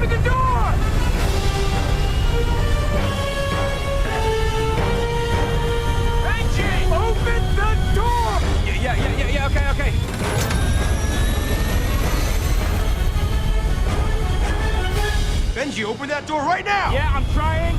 Open the door! Benji! Open the door! Yeah, okay. Benji, open that door right now! Yeah, I'm trying.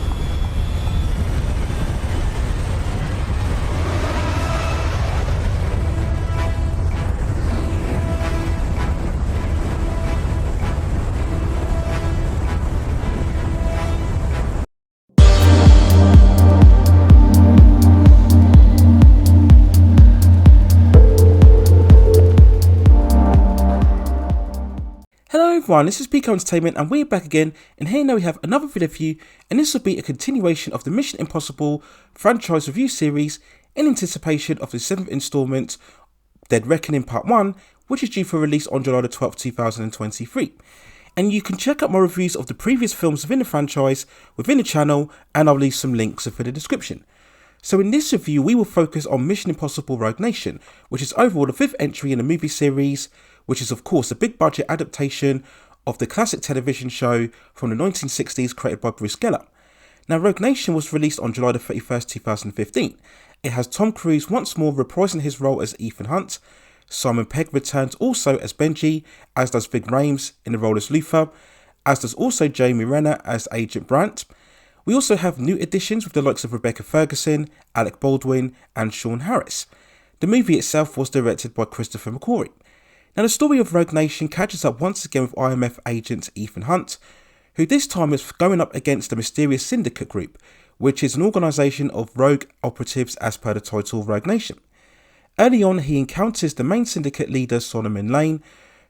Hello everyone, this is Pico Entertainment and we're back again, and here now we have another video for you, and this will be a continuation of the Mission Impossible franchise review series in anticipation of the 7th installment, Dead Reckoning Part 1, which is due for release on July the 12th, 2023. And you can check out my reviews of the previous films within the franchise within the channel, and I'll leave some links within the description. So in this review we will focus on Mission Impossible Rogue Nation, which is overall the 5th entry in the movie series, which is of course a big budget adaptation of the classic television show from the 1960s created by Bruce Geller. Now Rogue Nation was released on July the 31st, 2015. It has Tom Cruise once more reprising his role as Ethan Hunt. Simon Pegg returns also as Benji, as does Ving Rhames in the role as Luther, as does also Jeremy Renner as Agent Brandt. We also have new additions with the likes of Rebecca Ferguson, Alec Baldwin and Sean Harris. The movie itself was directed by Christopher Mcuarrie. Now the story of Rogue Nation catches up once again with IMF Agent Ethan Hunt, who this time is going up against the mysterious syndicate group, which is an organisation of rogue operatives as per the title Rogue Nation. Early on he encounters the main syndicate leader Soloman Kane,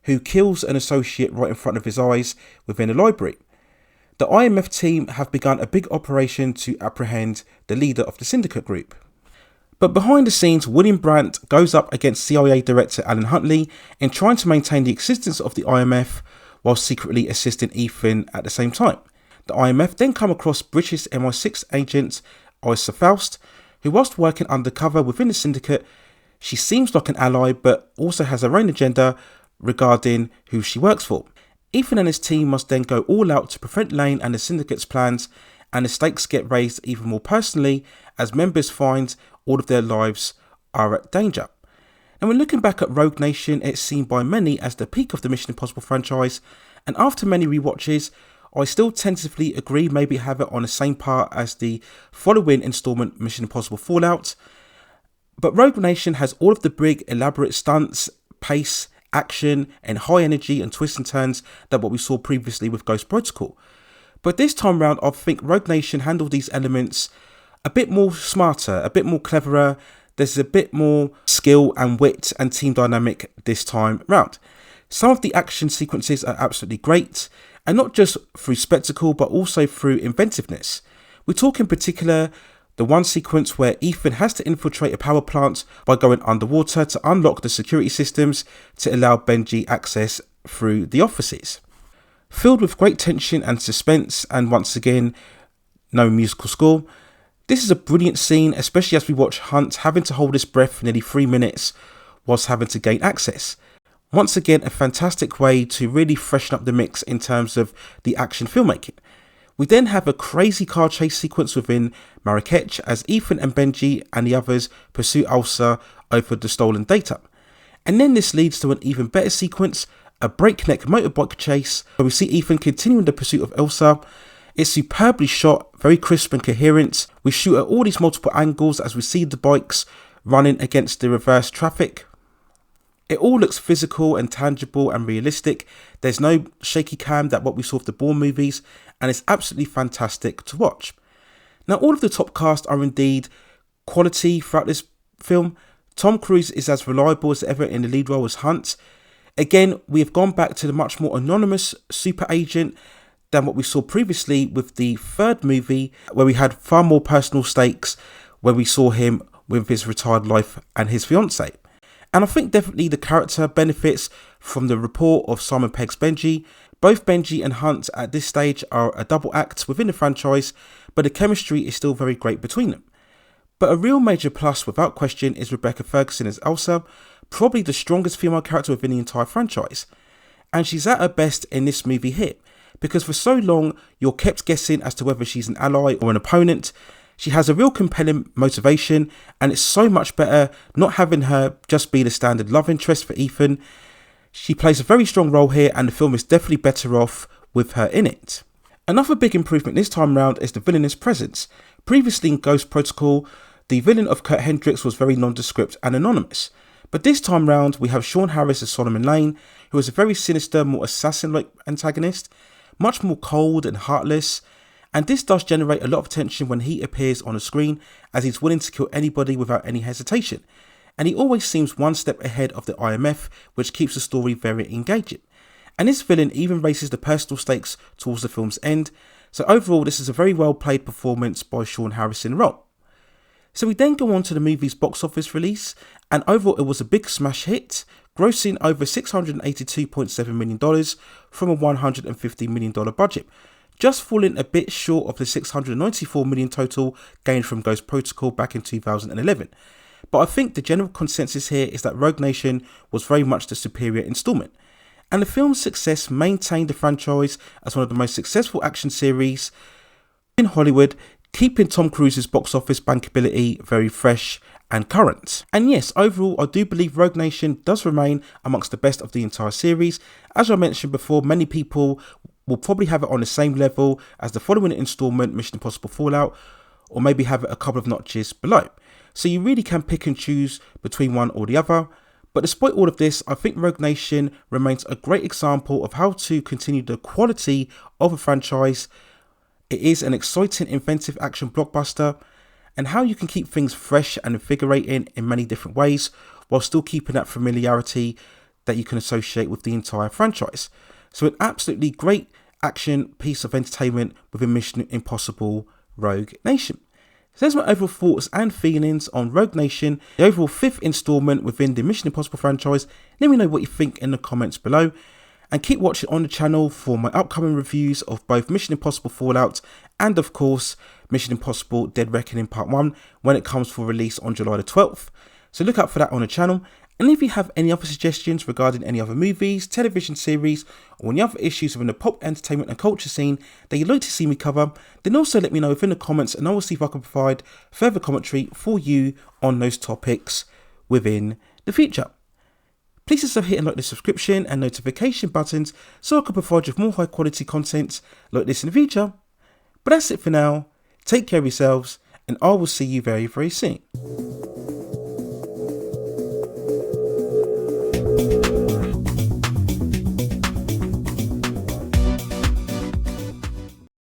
who kills an associate right in front of his eyes within a library. The IMF team have begun a big operation to apprehend the leader of the syndicate group. But behind the scenes, William Brandt goes up against CIA Director Alan Huntley in trying to maintain the existence of the IMF while secretly assisting Ethan at the same time. The IMF then come across British MI6 agent Ilsa Faust, who whilst working undercover within the syndicate, she seems like an ally but also has her own agenda regarding who she works for. Ethan and his team must then go all out to prevent Lane and the syndicate's plans, and the stakes get raised even more personally as members find all of their lives are at danger. And when looking back at Rogue Nation, it's seen by many as the peak of the Mission Impossible franchise, and after many rewatches, I still tentatively agree maybe have it on the same par as the following installment Mission Impossible Fallout. But Rogue Nation has all of the big elaborate stunts, pace, action and high energy and twists and turns that what we saw previously with Ghost Protocol. But this time round I think Rogue Nation handled these elements a bit more smarter, a bit more cleverer. There's a bit more skill and wit and team dynamic this time round. Some of the action sequences are absolutely great, and not just through spectacle but also through inventiveness. We talk in particular the one sequence where Ethan has to infiltrate a power plant by going underwater to unlock the security systems to allow Benji access through the offices. Filled with great tension and suspense, and once again no musical score. This is a brilliant scene, especially as we watch Hunt having to hold his breath for nearly 3 minutes whilst having to gain access. Once again, a fantastic way to really freshen up the mix in terms of the action filmmaking. We then have a crazy car chase sequence within Marrakech as Ethan and Benji and the others pursue Ilsa over the stolen data. And then this leads to an even better sequence, a breakneck motorbike chase where we see Ethan continuing the pursuit of Ilsa. It's superbly shot, very crisp and coherent. We shoot at all these multiple angles as we see the bikes running against the reverse traffic. It all looks physical and tangible and realistic. There's no shaky cam that what we saw with the Bourne movies, and it's absolutely fantastic to watch. Now all of the top cast are indeed quality throughout this film. Tom Cruise is as reliable as ever in the lead role as Hunt. Again, we have gone back to the much more anonymous super agent than what we saw previously with the third movie, where we had far more personal stakes, where we saw him with his retired life and his fiancée. And I think definitely the character benefits from the rapport of Simon Pegg's Benji. Both Benji and Hunt at this stage are a double act within the franchise, but the chemistry is still very great between them. But a real major plus without question is Rebecca Ferguson as Ilsa, probably the strongest female character within the entire franchise. And she's at her best in this movie here, because for so long you're kept guessing as to whether she's an ally or an opponent. She has a real compelling motivation, and it's so much better not having her just be the standard love interest for Ethan. She plays a very strong role here, and the film is definitely better off with her in it. Another big improvement this time round is the villainous presence. Previously in Ghost Protocol, the villain of Kurt Hendricks was very nondescript and anonymous. But this time round, we have Sean Harris as Soloman Kane, who is a very sinister, more assassin-like antagonist, much more cold and heartless, and this does generate a lot of tension when he appears on the screen, as he's willing to kill anybody without any hesitation. And he always seems one step ahead of the IMF, which keeps the story very engaging. And this villain even raises the personal stakes towards the film's end, so overall this is a very well played performance by Sean Harris in the role. So we then go on to the movie's box office release, and overall it was a big smash hit, grossing over $682.7 million from a $150 million budget, just falling a bit short of the $694 million total gained from Ghost Protocol back in 2011. But I think the general consensus here is that Rogue Nation was very much the superior installment, and the film's success maintained the franchise as one of the most successful action series in Hollywood, keeping Tom Cruise's box office bankability very fresh and current. And yes, overall I do believe Rogue Nation does remain amongst the best of the entire series. As I mentioned before, many people will probably have it on the same level as the following installment, Mission Impossible Fallout, or maybe have it a couple of notches below. So you really can pick and choose between one or the other. But despite all of this, I think Rogue Nation remains a great example of how to continue the quality of a franchise. It is an exciting, inventive action blockbuster, and how you can keep things fresh and invigorating in many different ways while still keeping that familiarity that you can associate with the entire franchise. So an absolutely great action piece of entertainment within Mission Impossible Rogue Nation. So there's my overall thoughts and feelings on Rogue Nation, the overall 5th installment within the Mission Impossible franchise. Let me know what you think in the comments below. And keep watching on the channel for my upcoming reviews of both Mission Impossible Fallout and of course Mission Impossible Dead Reckoning Part 1 when it comes for release on July the 12th. So look out for that on the channel. And if you have any other suggestions regarding any other movies, television series, or any other issues within the pop entertainment and culture scene that you'd like to see me cover, then also let me know within the comments, and I will see if I can provide further commentary for you on those topics within the future. Please also hit and like the subscription and notification buttons so I can provide you with more high quality content like this in the future. But that's it for now. Take care of yourselves, and I will see you very, very soon.